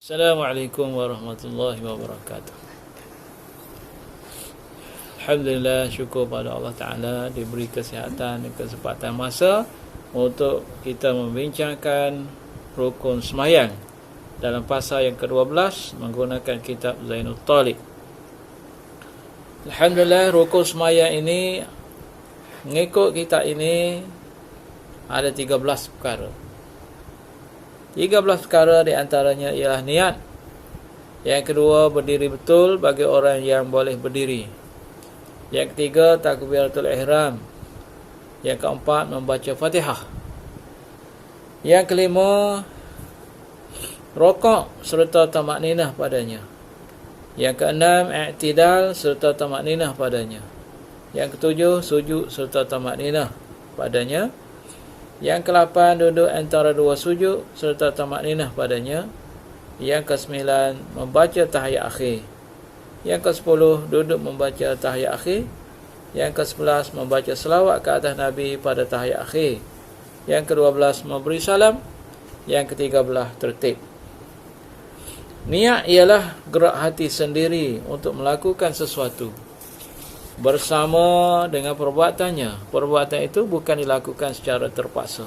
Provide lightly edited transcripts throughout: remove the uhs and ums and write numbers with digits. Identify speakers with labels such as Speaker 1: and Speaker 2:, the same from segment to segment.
Speaker 1: Assalamualaikum warahmatullahi wabarakatuh. Alhamdulillah, syukur pada Allah Ta'ala diberi kesihatan dan kesempatan masa untuk kita membincangkan rukun semayang dalam pasal yang ke-12 menggunakan kitab Zainul Talib. Alhamdulillah, rukun semayang ini mengikut kitab ini ada 13 perkara. 13 perkara di antaranya ialah niat. Yang kedua, berdiri betul bagi orang yang boleh berdiri. Yang ketiga, takbiratul ihram. Yang keempat, membaca Fatihah. Yang kelima, rokok serta tamakninah padanya. Yang keenam, i'tidal serta tamakninah padanya. Yang ketujuh, sujud serta tamakninah padanya. Yang ke-8, duduk antara dua sujud serta tamakninah padanya. Yang ke-9, membaca tahiyat akhir. Yang ke-10, duduk membaca tahiyat akhir. Yang ke-11, membaca selawat ke atas Nabi pada tahiyat akhir. Yang ke-12, memberi salam. Yang ke-13, tertib. Niat ialah gerak hati sendiri untuk melakukan sesuatu bersama dengan perbuatannya. Perbuatan itu bukan dilakukan secara terpaksa.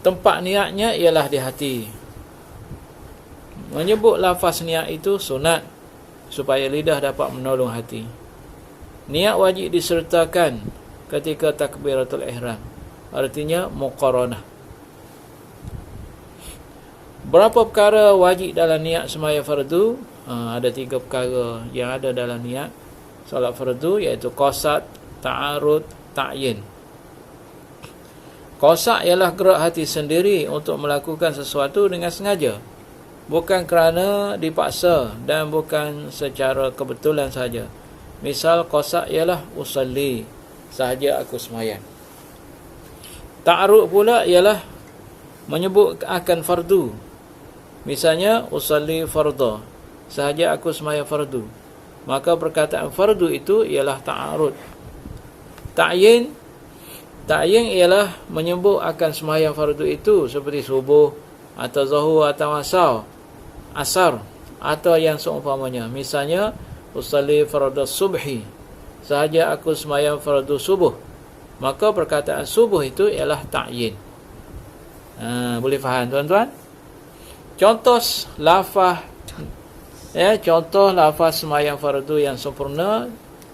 Speaker 1: Tempat niatnya ialah di hati. Menyebut lafaz niat itu sunat supaya lidah dapat menolong hati. Niat wajib disertakan ketika takbiratul ihram. Artinya muqaranah. Berapa perkara wajib dalam niat sembahyang fardu? Ada 3 perkara yang ada dalam niat solat fardu, iaitu qasad, ta'arud, ta'yin. Qasad ialah gerak hati sendiri untuk melakukan sesuatu dengan sengaja, bukan kerana dipaksa dan bukan secara kebetulan saja. Misal, qasad ialah usalli, sahaja aku sembahyang. Ta'arud pula ialah menyebut akan fardu. Misalnya, usalli fardha, sahaja aku sembahyang fardu. Maka perkataan fardu itu ialah ta'arud. Ta'yin ialah menyebut akan sembahyang fardu itu seperti subuh atau zuhur atau asar atau yang seumpamanya. Misalnya, usalli fardhu subhi, sahaja aku sembahyang fardu subuh. Maka perkataan subuh itu ialah ta'yin. Boleh faham tuan-tuan? Contoh lafaz sembahyang fardu yang sempurna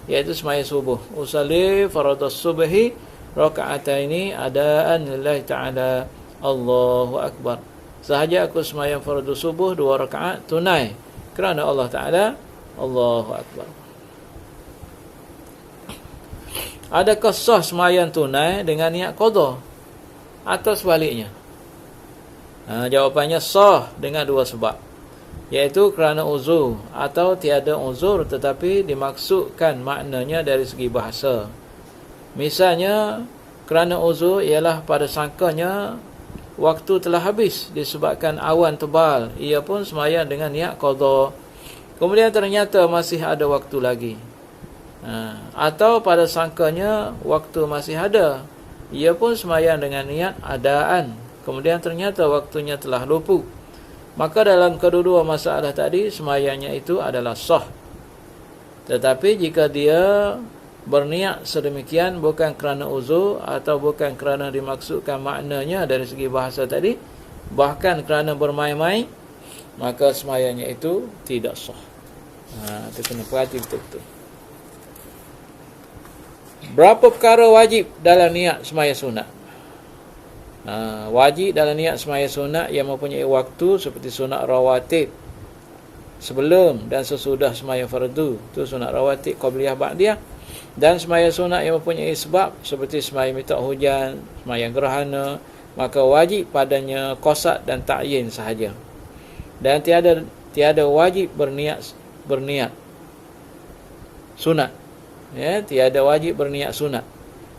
Speaker 1: iaitu sembahyang subuh. Usalli fardhu subhi raka'ataini adaan lillahi ta'ala, Allahu akbar. Sahaja aku sembahyang fardu subuh 2 rakaat tunai kerana Allah Ta'ala, Allahu akbar. Adakah sah sembahyang tunai dengan niat qada atau sebaliknya? Jawapannya sah dengan 2 sebab, iaitu kerana uzur atau tiada uzur tetapi dimaksudkan maknanya dari segi bahasa. Misalnya, kerana uzur ialah pada sangkanya waktu telah habis disebabkan awan tebal, ia pun sembahyang dengan niat qada. Kemudian ternyata masih ada waktu lagi. Atau pada sangkanya waktu masih ada, ia pun sembahyang dengan niat adaan. Kemudian ternyata waktunya telah luput. Maka dalam kedua-dua masalah tadi, sembahyangnya itu adalah sah. Tetapi jika dia berniat sedemikian bukan kerana uzur atau bukan kerana dimaksudkan maknanya dari segi bahasa tadi, bahkan kerana bermain-main, maka sembahyangnya itu tidak sah. Itu kena perhati betul-betul. Berapa perkara wajib dalam niat sembahyang sunat? Wajib dalam niat sembahyang sunat yang mempunyai waktu seperti sunat rawatib sebelum dan sesudah sembahyang fardu, itu sunat rawatib qabliyah ba'diyah, dan sembahyang sunat yang mempunyai sebab seperti sembahyang minta hujan, sembahyang gerhana, maka wajib padanya qasad dan ta'yin sahaja. Dan tiada wajib berniat sunat. Tiada wajib berniat sunat.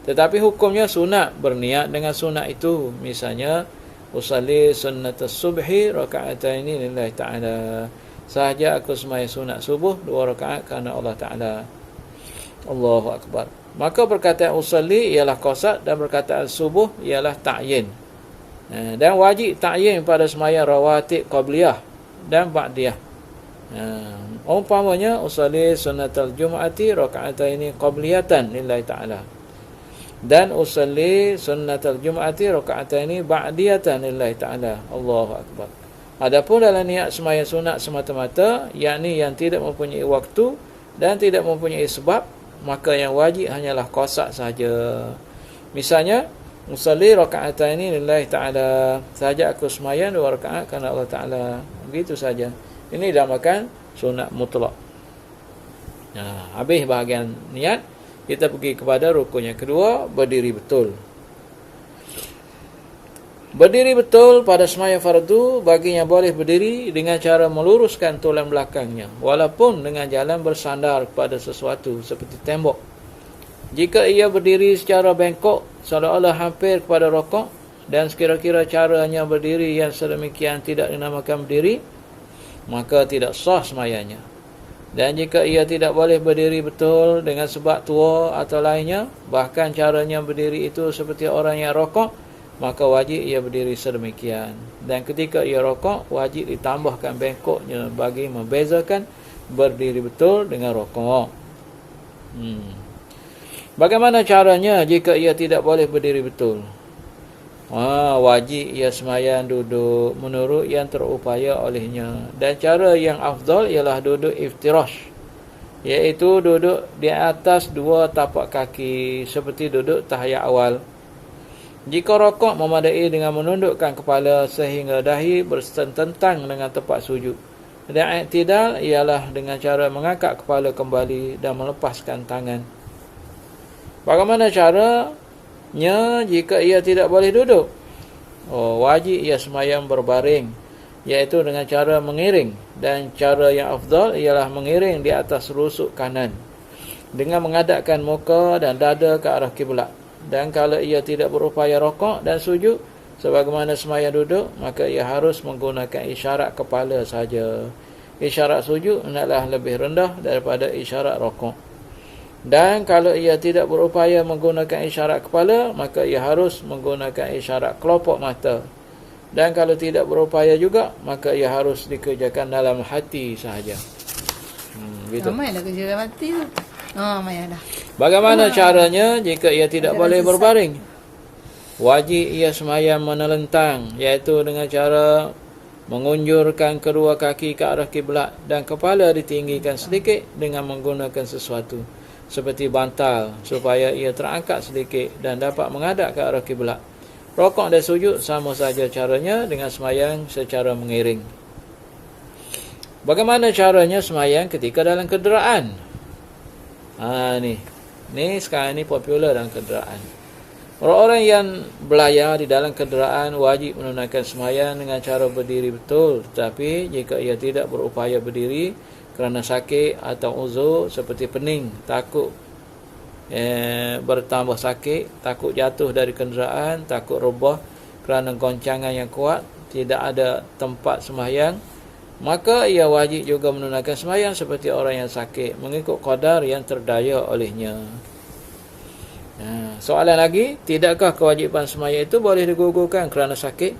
Speaker 1: Tetapi hukumnya sunat berniat dengan sunat itu. Misalnya, usalli sunnatas subhi raka'ataini lillahi ta'ala, sahaja aku sembahyang sunat subuh 2 rakaat kerana Allah Ta'ala, Allahu akbar. Maka perkataan usalli ialah qasad dan perkataan subuh ialah ta'yin. Dan wajib ta'yin pada sembahyang rawatib qabliyah, dan ba'diyah. Umpamanya usalli sunnatal jum'ati raka'ataini qabliyatan lillahi ta'ala, dan usalli sunnatal jum'ati raka'ataini ba'diyatan lillahi ta'ala. Allahu akbar. Adapun dalam niat sembahyang sunat semata-mata, yakni yang tidak mempunyai waktu dan tidak mempunyai sebab, maka yang wajib hanyalah qasad saja. Misalnya, usalli raka'ataini lillahi ta'ala, saja aku sembahyang 2 rakaat kerana Allah Ta'ala. Begitu saja. Ini dinamakan sunat mutlak. Habis bahagian niat, kita pergi kepada rukun yang kedua, berdiri betul. Berdiri betul pada sembahyang fardu bagi yang boleh berdiri dengan cara meluruskan tulang belakangnya, walaupun dengan jalan bersandar kepada sesuatu seperti tembok. Jika ia berdiri secara bengkok seolah-olah hampir kepada rokok, dan sekira-kira caranya berdiri yang sedemikian tidak dinamakan berdiri, maka tidak sah sembahyangnya. Dan jika ia tidak boleh berdiri betul dengan sebab tua atau lainnya, bahkan caranya berdiri itu seperti orang yang rokok, maka wajib ia berdiri sedemikian. Dan ketika ia rokok, wajib ditambahkan bengkoknya bagi membezakan berdiri betul dengan rokok. Bagaimana caranya jika ia tidak boleh berdiri betul? Wajib ia sembahyang duduk menurut yang terupaya olehnya. Dan cara yang afdal ialah duduk iftirash, iaitu duduk di atas 2 tapak kaki seperti duduk tahiyat awal. Jika rokok, memadai dengan menundukkan kepala sehingga dahi bersententang dengan tempat sujud. Dan i'tidal ialah dengan cara mengangkat kepala kembali dan melepaskan tangan. Bagaimana caranya jika ia tidak boleh duduk? Wajib ia sembahyang berbaring, iaitu dengan cara mengiring. Dan cara yang afdal ialah mengiring di atas rusuk kanan dengan menghadapkan muka dan dada ke arah kiblat. Dan kalau ia tidak berupaya rokok dan sujud sebagaimana sembahyang duduk, maka ia harus menggunakan isyarat kepala saja. Isyarat sujud hendaklah lebih rendah daripada isyarat rokok. Dan kalau ia tidak berupaya menggunakan isyarat kepala, maka ia harus menggunakan isyarat kelopak mata. Dan kalau tidak berupaya juga, maka ia harus dikerjakan dalam hati sahaja. Gitu.
Speaker 2: Ramai dah kerja dalam hati tu. Ramai dah.
Speaker 1: Bagaimana caranya jika ia tidak boleh berbaring? Wajib ia sembahyang menelentang, iaitu dengan cara mengunjurkan kedua kaki ke arah kiblat dan kepala ditinggikan sedikit dengan menggunakan sesuatu seperti bantal supaya ia terangkat sedikit dan dapat menghadap ke arah kiblat. Rokok dan sujud sama saja caranya dengan sembahyang secara mengiring. Bagaimana caranya sembahyang ketika dalam kenderaan? Ni sekarang ni popular dalam kenderaan. Orang-orang yang belayar di dalam kenderaan wajib menunaikan sembahyang dengan cara berdiri betul. Tetapi jika ia tidak berupaya berdiri kerana sakit atau uzur seperti pening, takut bertambah sakit, takut jatuh dari kenderaan, takut robah kerana goncangan yang kuat, tidak ada tempat sembahyang, maka ia wajib juga menunaikan sembahyang seperti orang yang sakit mengikut qadar yang terdaya olehnya. Soalan lagi, tidakkah kewajipan sembahyang itu boleh digugurkan kerana sakit?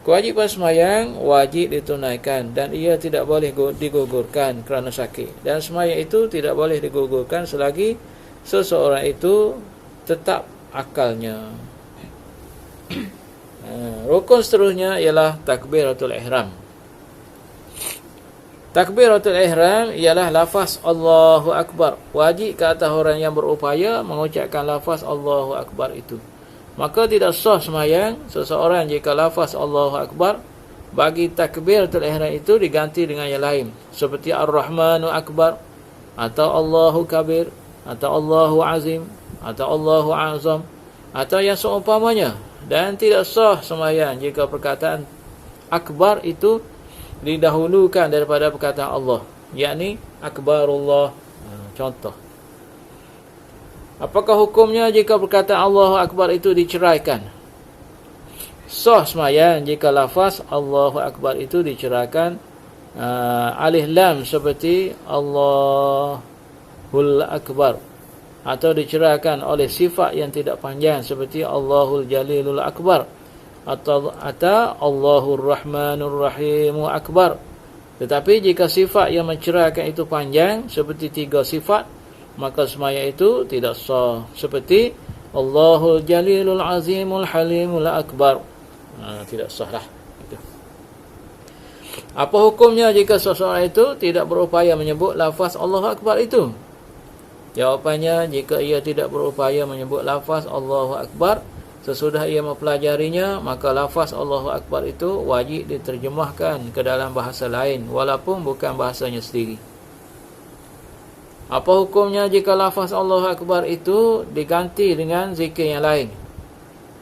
Speaker 1: Kewajipan sembahyang wajib ditunaikan dan ia tidak boleh digugurkan kerana sakit. Dan sembahyang itu tidak boleh digugurkan selagi seseorang itu tetap akalnya. Rukun seterusnya ialah takbiratul ihram. Takbiratul ihram ialah lafaz Allahu Akbar. Wajib ke atas orang yang berupaya mengucapkan lafaz Allahu Akbar itu. Maka tidak sah sembahyang seseorang jika lafaz Allahu Akbar bagi takbiratul ihram itu diganti dengan yang lain, seperti Ar-Rahmanu Akbar, atau Allahu Kabir, atau Allahu Azim, atau Allahu Azam, atau yang seumpamanya. Dan tidak sah sembahyang jika perkataan Akbar itu didahulukan daripada perkataan Allah, yakni Akbarullah. Contoh, apakah hukumnya jika perkataan Allahu Akbar itu diceraikan? Sah sembahyang jika lafaz Allahu Akbar itu diceraikan alif lam seperti Allahul Akbar, atau diceraikan oleh sifat yang tidak panjang seperti Allahul Jalilul Akbar, atau Allahur Rahmanur Rahim Akbar, Tetapi jika sifat yang menceraikan itu panjang seperti 3 sifat, maka sembahyang itu tidak sah. Seperti Allahul Jalilul Azimul Halimul Akbar. Tidak sah lah. Itu. Apa hukumnya jika seseorang itu tidak berupaya menyebut lafaz Allahu Akbar itu? Jawapannya, jika ia tidak berupaya menyebut lafaz Allahu Akbar sesudah ia mempelajarinya, maka lafaz Allahu Akbar itu wajib diterjemahkan ke dalam bahasa lain walaupun bukan bahasanya sendiri. Apa hukumnya jika lafaz Allahu Akbar itu diganti dengan zikir yang lain?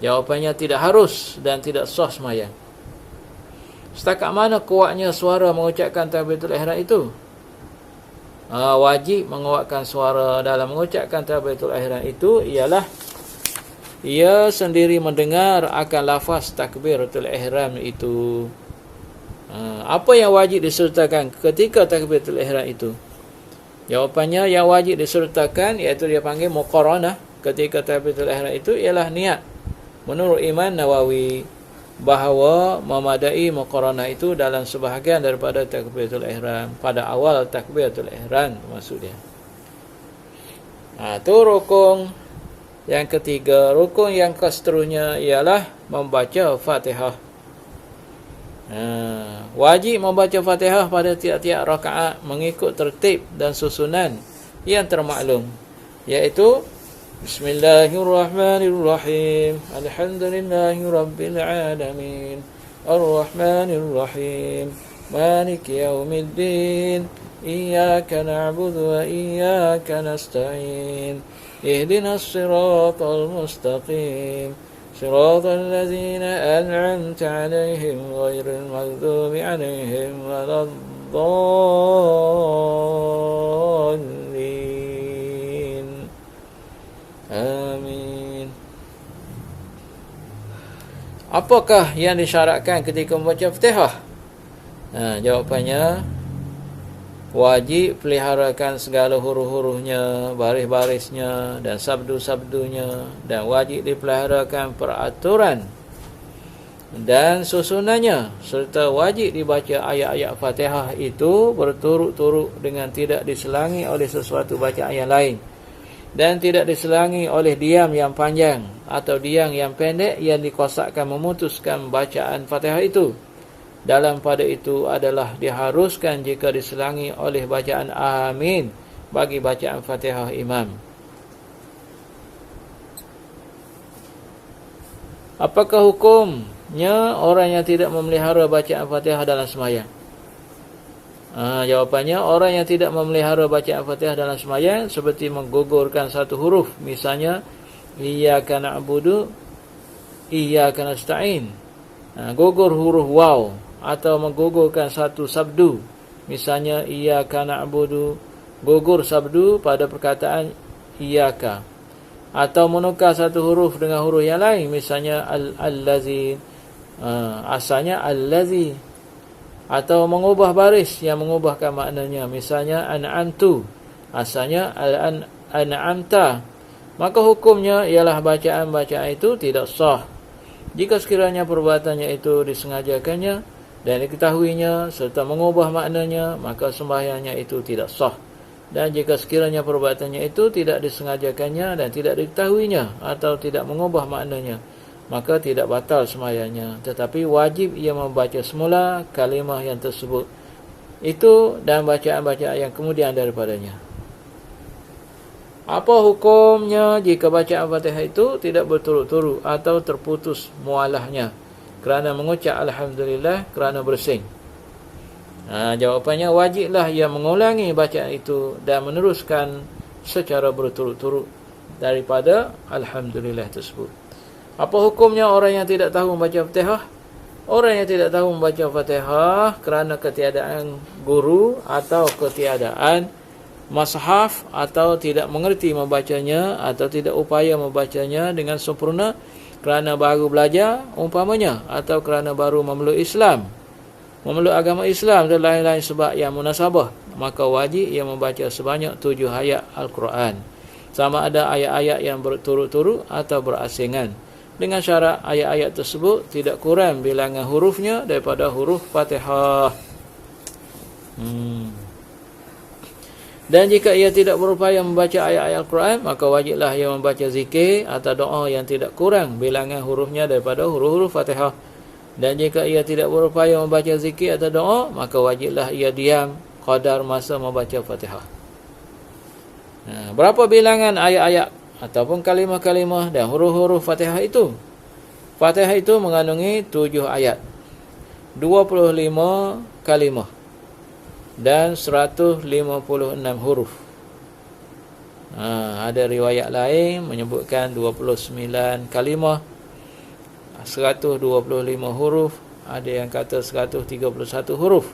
Speaker 1: Jawapannya, tidak harus dan tidak sah sembahyang. Setakat mana kuatnya suara mengucapkan takbiratul ihram itu? Wajib menguatkan suara dalam mengucapkan takbiratul ihram itu ialah ia sendiri mendengar akan lafaz takbiratul ihram itu. Apa yang wajib disertakan ketika takbiratul ihram itu? Jawapannya, yang wajib disertakan iaitu dia panggil muqaranah ketika takbiratul ihram itu ialah niat. Menurut Imam Nawawi, bahawa memadai muqaranah itu dalam sebahagian daripada takbiratul ihram, pada awal takbiratul ihram maksudnya. Itu rukun yang ketiga. Rukun yang seterusnya ialah membaca Fatihah. Wajib membaca Fatihah pada tiap-tiap rakaat mengikut tertib dan susunan yang termaklum, iaitu Bismillahirrahmanirrahim, Alhamdulillahi Rabbil Alamin, Ar-Rahmanirrahim, Maliki Yawmiddin, Iyyaka na'budu wa iyyaka nasta'in, Ihdinas siratal mustaqim, Siratal ladzina an'amta 'alaihim ghairil maghdubi 'alaihim waladdallin. Amin. Apakah yang disyaratkan ketika membaca Fatihah? Jawapannya, wajib peliharakan segala huruf-hurufnya, baris-barisnya dan sabdu-sabdunya, dan wajib dipeliharakan peraturan dan susunannya, serta wajib dibaca ayat-ayat Fatihah itu berturut-turut dengan tidak diselangi oleh sesuatu bacaan yang lain, dan tidak diselangi oleh diam yang panjang atau diam yang pendek yang dikosakkan memutuskan bacaan Fatihah itu. Dalam pada itu adalah diharuskan jika diselangi oleh bacaan amin bagi bacaan Fatihah imam. Apakah hukumnya orang yang tidak memelihara bacaan Fatihah dalam sembahyang? Jawapannya, orang yang tidak memelihara bacaan Fatihah dalam sembahyang seperti menggugurkan satu huruf, misalnya Iyyaka na'budu, Iyyaka nasta'in, gugur huruf waw, atau menggugurkan satu sabdu, misalnya Iyyaka na'budu, gugur sabdu pada perkataan Iyyaka, atau menukar satu huruf dengan huruf yang lain, misalnya al-lazi, asalnya al-lazi, atau mengubah baris yang mengubahkan maknanya, misalnya an'amtu, asalnya al-an'amta, maka hukumnya ialah bacaan-bacaan itu tidak sah. Jika sekiranya perbuatannya itu disengajakannya dan diketahuinya serta mengubah maknanya, maka sembahyangnya itu tidak sah. Dan jika sekiranya perbuatannya itu tidak disengajakannya dan tidak diketahuinya atau tidak mengubah maknanya, maka tidak batal sembahyangnya, tetapi wajib ia membaca semula kalimah yang tersebut itu dan bacaan-bacaan yang kemudian daripadanya. Apa hukumnya jika bacaan Fatihah itu tidak berturut-turut atau terputus mualahnya kerana mengucap Alhamdulillah kerana bersing? Jawapannya, wajiblah ia mengulangi bacaan itu dan meneruskan secara berturut-turut daripada Alhamdulillah tersebut. Apa hukumnya orang yang tidak tahu membaca Fatihah? Orang yang tidak tahu membaca Fatihah kerana ketiadaan guru atau ketiadaan mushaf, atau tidak mengerti membacanya atau tidak upaya membacanya dengan sempurna kerana baru belajar umpamanya, atau kerana baru memeluk Islam, memeluk agama Islam dan lain-lain sebab yang munasabah, maka wajib ia membaca sebanyak 7 ayat Al-Quran, sama ada ayat-ayat yang berturut-turut atau berasingan, dengan syarat ayat-ayat tersebut tidak kurang bilangan hurufnya daripada huruf Fatihah. Dan jika ia tidak berupaya membaca ayat-ayat Al-Quran, maka wajiblah ia membaca zikir atau doa yang tidak kurang bilangan hurufnya daripada huruf-huruf Fatihah. Dan jika ia tidak berupaya membaca zikir atau doa, maka wajiblah ia diam qadar masa membaca Fatihah. Berapa bilangan ayat-ayat ataupun kalimah-kalimah dan huruf-huruf Fatihah itu? Fatihah itu mengandungi 7 ayat, 25 kalimah dan 156 huruf. Ada riwayat lain menyebutkan 29 kalimah, 125 huruf, ada yang kata 131 huruf.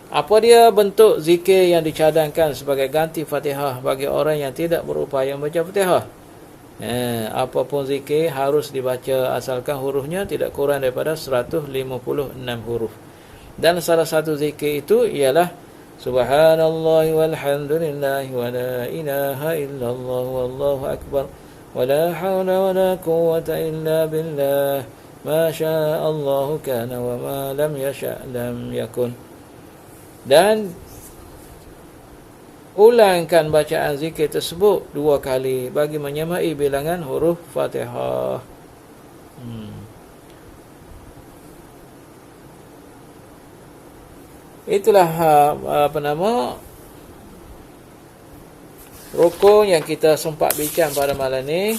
Speaker 1: Apa dia bentuk zikir yang dicadangkan sebagai ganti Fatihah bagi orang yang tidak berupaya membaca Fatihah? Apapun zikir harus dibaca asalkan hurufnya tidak kurang daripada 156 huruf. Dan salah satu zikir itu ialah Subhanallah walhamdulillah wa la ilaha illallah wallahu akbar wa la hawla wa la quwwata illa billah ma syaa Allah kana wa ma lam yasha' lam yakun. Dan ulangkan bacaan zikir tersebut 2 kali bagi menyamai bilangan huruf Fatihah. Itulah rukun yang kita sempat bincang pada malam ni.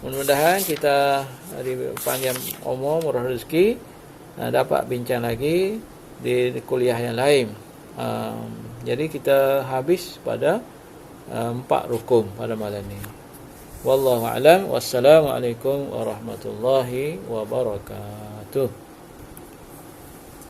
Speaker 1: Mudah-mudahan kita di panjang umur, murah rezeki, dapat bincang lagi di kuliah yang lain. Jadi kita habis pada 4 rukun pada malam ni. Wallahu a'lam. Wassalamualaikum warahmatullahi wabarakatuh.